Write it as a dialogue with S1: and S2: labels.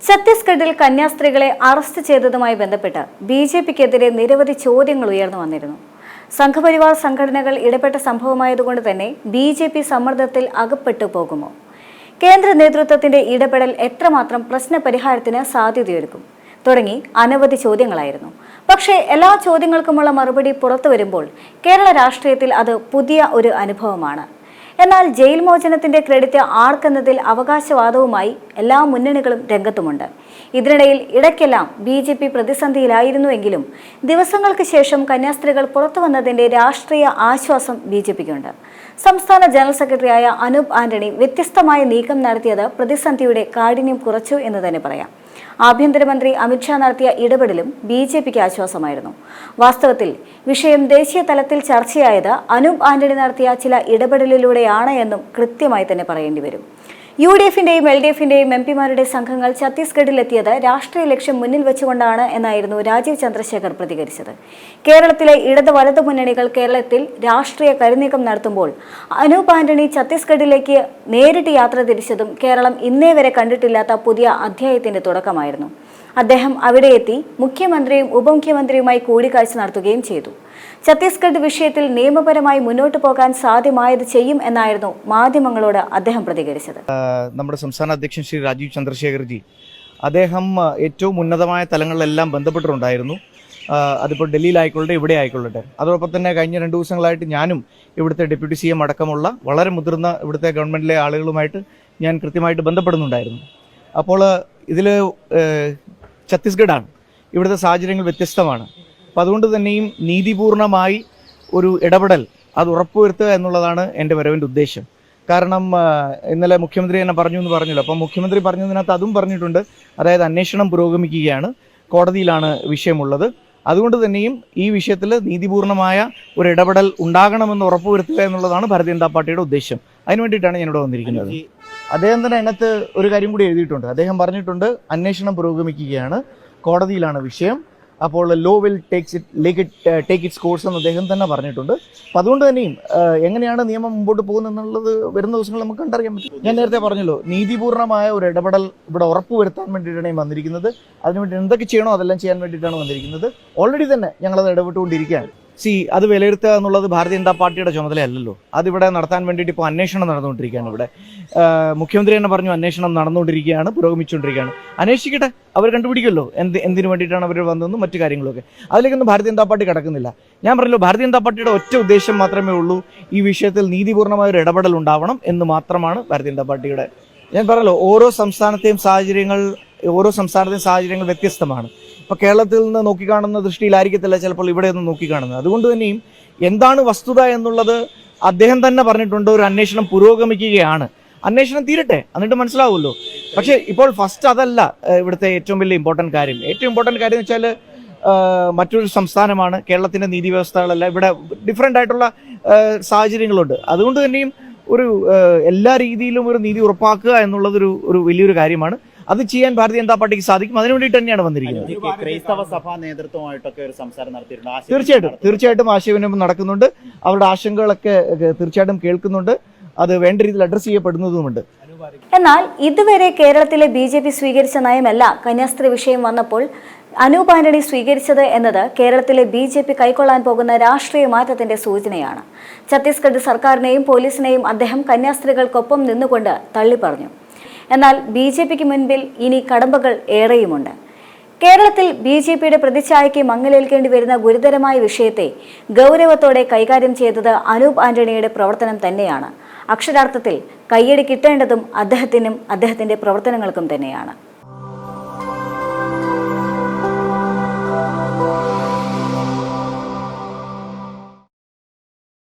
S1: ഛത്തീസ്ഗഡിൽ കന്യാസ്ത്രീകളെ അറസ്റ്റ് ചെയ്തതുമായി ബന്ധപ്പെട്ട് ബിജെപിക്കെതിരെ നിരവധി ചോദ്യങ്ങൾ ഉയർന്നു വന്നിരുന്നു. സംഘപരിവാർ സംഘടനകൾ ഇടപെട്ട സംഭവമായതുകൊണ്ട് തന്നെ ബിജെപി സമ്മർദ്ദത്തിൽ അകപ്പെട്ടു പോകുമോ? കേന്ദ്ര നേതൃത്വത്തിന്റെ ഇടപെടൽ എത്രമാത്രം പ്രശ്നപരിഹാരത്തിന് സാധ്യതയൊരുക്കും തുടങ്ങി അനവധി ചോദ്യങ്ങളായിരുന്നു. പക്ഷേ എല്ലാ ചോദ്യങ്ങൾക്കുമുള്ള മറുപടി പുറത്തു വരുമ്പോൾ കേരള രാഷ്ട്രീയത്തിൽ അത് പുതിയ ഒരു അനുഭവമാണ്. എന്നാൽ ജയിൽ മോചനത്തിന്റെ ക്രെഡിറ്റ് ആർക്കെന്നതിൽ അവകാശവാദവുമായി എല്ലാ മുന്നണികളും രംഗത്തുമുണ്ട്. ഇതിനിടയിൽ ഇടയ്ക്കെല്ലാം ബിജെപി പ്രതിസന്ധിയിലായിരുന്നുവെങ്കിലും ദിവസങ്ങൾക്ക് ശേഷം കന്യാസ്ത്രീകൾ പുറത്തു വന്നതിന്റെ രാഷ്ട്രീയ ആശ്വാസം ബിജെപിക്കുണ്ട്. സംസ്ഥാന ജനറൽ സെക്രട്ടറിയായ അനൂപ് ആന്റണി വ്യത്യസ്തമായ നീക്കം നടത്തിയത് പ്രതിസന്ധിയുടെ കാഠിന്യം കുറച്ചു എന്ന് തന്നെ പറയാം. ആഭ്യന്തരമന്ത്രി അമിത്ഷാ നടത്തിയ ഇടപെടലും ബിജെപിക്ക് ആശ്വാസമായിരുന്നു. വാസ്തവത്തിൽ വിഷയം ദേശീയ തലത്തിൽ ചർച്ചയായത് അനൂപ് ആന്റണി നടത്തിയ ചില ഇടപെടലിലൂടെയാണ് എന്നും കൃത്യമായി തന്നെ പറയേണ്ടി വരും. UDF-ന്റെയും LDF-ന്റെയും MP-മാരുടെ സംഘങ്ങൾ ഛത്തീസ്ഗഡിലെത്തിയത് രാഷ്ട്രീയ ലക്ഷ്യം മുന്നിൽ വെച്ചുകൊണ്ടാണ് എന്നായിരുന്നു രാജീവ് ചന്ദ്രശേഖർ പ്രതികരിച്ചത്. കേരളത്തിലെ ഇടത് വലത് മുന്നണികൾ കേരളത്തിൽ രാഷ്ട്രീയ കരുനീക്കം നടത്തുമ്പോൾ അനൂപ് ആന്റണി ഛത്തീസ്ഗഡിലേക്ക് നേരിട്ട് യാത്ര തിരിച്ചതും കേരളം ഇന്നേ വരെ കണ്ടിട്ടില്ലാത്ത പുതിയ അധ്യായത്തിന്റെ തുടക്കമായിരുന്നു. അദ്ദേഹം അവിടെ എത്തി മുഖ്യമന്ത്രിയും ഉപമുഖ്യമന്ത്രിയുമായി കൂടിക്കാഴ്ച നടത്തുകയും ചെയ്തു. ഛത്തീസ്ഗഡ് വിഷയത്തിൽ നിയമപരമായി മുന്നോട്ട് പോകാൻ സാധ്യമായത് ചെയ്യും എന്നായിരുന്നു മാധ്യമങ്ങളോട് അദ്ദേഹം പ്രതികരിച്ചത്.
S2: നമ്മുടെ സംസ്ഥാന അധ്യക്ഷൻ ശ്രീ രാജീവ് ചന്ദ്രശേഖർജി അദ്ദേഹം ഏറ്റവും ഉന്നതമായ തലങ്ങളിലെല്ലാം ബന്ധപ്പെട്ടിട്ടുണ്ടായിരുന്നു. അതിപ്പോൾ ഡൽഹിയിലായിക്കൊള്ളട്ടെ, ഇവിടെ ആയിക്കൊള്ളട്ടെ. അതോടൊപ്പം തന്നെ കഴിഞ്ഞ 2 ദിവസങ്ങളായിട്ട് ഞാനും ഇവിടുത്തെ ഡെപ്യൂട്ടി CM അടക്കമുള്ള വളരെ മുതിർന്ന ഇവിടുത്തെ ഗവൺമെൻറ്റിലെ ആളുകളുമായിട്ട് ഞാൻ കൃത്യമായിട്ട് ബന്ധപ്പെടുന്നുണ്ടായിരുന്നു. അപ്പോൾ ഇതിൽ ഛത്തീസ്ഗഡാണ്, ഇവിടുത്തെ സാഹചര്യങ്ങൾ വ്യത്യസ്തമാണ്. അപ്പോൾ അതുകൊണ്ട് തന്നെയും നീതിപൂർണമായി ഒരു ഇടപെടൽ അത് ഉറപ്പുവരുത്തുക എന്നുള്ളതാണ് എൻ്റെ വരവിൻ്റെ ഉദ്ദേശം. കാരണം ഇന്നലെ മുഖ്യമന്ത്രി തന്നെ പറഞ്ഞു എന്ന് പറഞ്ഞല്ലോ. അപ്പം മുഖ്യമന്ത്രി പറഞ്ഞതിനകത്ത് അതും പറഞ്ഞിട്ടുണ്ട്, അതായത് അന്വേഷണം പുരോഗമിക്കുകയാണ്, കോടതിയിലാണ് വിഷയമുള്ളത്. അതുകൊണ്ട് തന്നെയും ഈ വിഷയത്തിൽ നീതിപൂർണമായ ഒരു ഇടപെടൽ ഉണ്ടാകണമെന്ന് ഉറപ്പുവരുത്തുക എന്നുള്ളതാണ് ഭാരതീയ ജനതാ പാർട്ടിയുടെ ഉദ്ദേശം. അതിനു വേണ്ടിയിട്ടാണ് ഞാനിവിടെ വന്നിരിക്കുന്നത്. അദ്ദേഹം തന്നെ അതിനകത്ത് ഒരു കാര്യം കൂടി എഴുതിയിട്ടുണ്ട്. അദ്ദേഹം പറഞ്ഞിട്ടുണ്ട് അന്വേഷണം പുരോഗമിക്കുകയാണ്, കോടതിയിലാണ് വിഷയം, അപ്പോൾ law will take it's course എന്ന് അദ്ദേഹം തന്നെ പറഞ്ഞിട്ടുണ്ട്. അപ്പം അതുകൊണ്ട് തന്നെയും എങ്ങനെയാണ് നിയമം മുമ്പോട്ട് പോകുന്നത് എന്നുള്ളത് വരുന്ന ദിവസങ്ങൾ നമുക്ക് കണ്ടറിയാൻ പറ്റും. ഞാൻ നേരത്തെ പറഞ്ഞല്ലോ, നീതിപൂർണമായ ഒരു ഇടപെടൽ ഇവിടെ ഉറപ്പുവരുത്താൻ വേണ്ടിയിട്ടാണ് ഞാൻ വന്നിരിക്കുന്നത്. അതിനുവേണ്ടി എന്തൊക്കെ ചെയ്യണോ അതെല്ലാം ചെയ്യാൻ വേണ്ടിയിട്ടാണ് വന്നിരിക്കുന്നത്. ഓൾറെഡി തന്നെ ഞങ്ങളത് ഇടപെട്ടുകൊണ്ടിരിക്കുകയാണ്. അത് വിലയിരുത്തുക എന്നുള്ളത് ഭാരതീയ ജനതാ പാർട്ടിയുടെ ചുമതലയല്ലല്ലോ. അതിവിടെ നടത്താൻ വേണ്ടിയിട്ട് ഇപ്പോൾ അന്വേഷണം നടന്നുകൊണ്ടിരിക്കുകയാണ്. ഇവിടെ മുഖ്യമന്ത്രി തന്നെ പറഞ്ഞു അന്വേഷണം നടന്നുകൊണ്ടിരിക്കുകയാണ്, പുരോഗമിച്ചുകൊണ്ടിരിക്കുകയാണ്. അന്വേഷിക്കട്ടെ, അവർ കണ്ടുപിടിക്കുമല്ലോ എന്തിനു വേണ്ടിയിട്ടാണ് അവർ വന്നതെന്നും മറ്റു കാര്യങ്ങളൊക്കെ. അതിലേക്കൊന്നും ഭാരതീയ ജനതാ പാർട്ടി കടക്കുന്നില്ല. ഞാൻ പറഞ്ഞല്ലോ, ഭാരതീയ ജനതാ പാർട്ടിയുടെ ഒറ്റ ഉദ്ദേശം മാത്രമേ ഉള്ളൂ, ഈ വിഷയത്തിൽ നീതിപൂർണ്ണമായ ഒരു ഇടപെടൽ ഉണ്ടാവണം എന്ന് മാത്രമാണ് ഭാരതീയ ജനതാ പാർട്ടിയുടെ. ഞാൻ പറഞ്ഞല്ലോ, ഓരോ സംസ്ഥാനത്തെയും സാഹചര്യങ്ങൾ വ്യത്യസ്തമാണ്. ഇപ്പോൾ കേരളത്തിൽ നിന്ന് നോക്കിക്കാണുന്ന ദൃഷ്ടിയിലായിരിക്കത്തില്ല ചിലപ്പോൾ ഇവിടെ നിന്ന് നോക്കിക്കാണുന്നത്. അതുകൊണ്ട് തന്നെയും എന്താണ് വസ്തുത എന്നുള്ളത് അദ്ദേഹം തന്നെ പറഞ്ഞിട്ടുണ്ട്. ഒരു അന്വേഷണം പുരോഗമിക്കുകയാണ്, അന്വേഷണം തീരട്ടെ, എന്നിട്ട് മനസ്സിലാവുമല്ലോ. പക്ഷേ ഇപ്പോൾ ഫസ്റ്റ് അതല്ല ഇവിടുത്തെ ഏറ്റവും വലിയ ഇമ്പോർട്ടൻറ്റ് കാര്യം. ഏറ്റവും ഇമ്പോർട്ടൻറ്റ് കാര്യം എന്ന് വെച്ചാൽ മറ്റൊരു സംസ്ഥാനമാണ്, കേരളത്തിൻ്റെ നീതി വ്യവസ്ഥകളെല്ലാം ഇവിടെ ഡിഫറെൻ്റ് ആയിട്ടുള്ള സാഹചര്യങ്ങളുണ്ട്. അതുകൊണ്ട് തന്നെയും ഒരു എല്ലാ രീതിയിലും ഒരു നീതി ഉറപ്പാക്കുക എന്നുള്ളതൊരു വലിയൊരു കാര്യമാണ്. അത് ചെയ്യാൻ ഭാരതീയ ജനതാ പാർട്ടിക്ക് സാധിക്കും. അതിനു വേണ്ടിയിട്ട് തന്നെയാണ് വന്നിരിക്കുന്നത്.
S3: ക്രൈസ്തവ സഭാ നേതൃത്വമായിട്ടൊക്കെ ഒരു സംസാരം
S2: നടത്തിയിട്ടുണ്ട്. തീർച്ചയായിട്ടും ആശയവിനിമയം നടക്കുന്നുണ്ട്. അവരുടെ ആശങ്കകളൊക്കെ തീർച്ചയായിട്ടും കേൾക്കുന്നുണ്ട്. അത് വേണ്ട രീതിയിൽ അഡ്രസ് ചെയ്യപ്പെടുന്നതുമുണ്ട്.
S1: എന്നാൽ ഇതുവരെ കേരളത്തിലെ BJP സ്വീകരിച്ച നയമല്ല കന്യാസ്ത്രീ വിഷയം വന്നപ്പോൾ അനൂപ് ആന്റണി സ്വീകരിച്ചത് എന്നത് കേരളത്തിലെ BJP കൈക്കൊള്ളാൻ പോകുന്ന രാഷ്ട്രീയ മാറ്റത്തിന്റെ സൂചനയാണ്. ഛത്തീസ്ഗഡ് സർക്കാരിനെയും പോലീസിനെയും അദ്ദേഹം കന്യാസ്ത്രീകൾക്കൊപ്പം നിന്നുകൊണ്ട് തള്ളിപ്പറഞ്ഞു. എന്നാൽ BJPക്ക് മുൻപിൽ ഇനി കടമ്പകൾ ഏറെയുമുണ്ട്. കേരളത്തിൽ BJPയുടെ പ്രതിച്ഛായയ്ക്ക് മങ്ങലേൽക്കേണ്ടി വരുന്ന ഗുരുതരമായ വിഷയത്തെ ഗൗരവത്തോടെ കൈകാര്യം ചെയ്തത് അനൂപ് ആന്റണിയുടെ പ്രവർത്തനം തന്നെയാണ്. അക്ഷരാർത്ഥത്തിൽ കയ്യടി കിട്ടേണ്ടതും അദ്ദേഹത്തിനും അദ്ദേഹത്തിന്റെ പ്രവർത്തനങ്ങൾക്കും തന്നെയാണ്.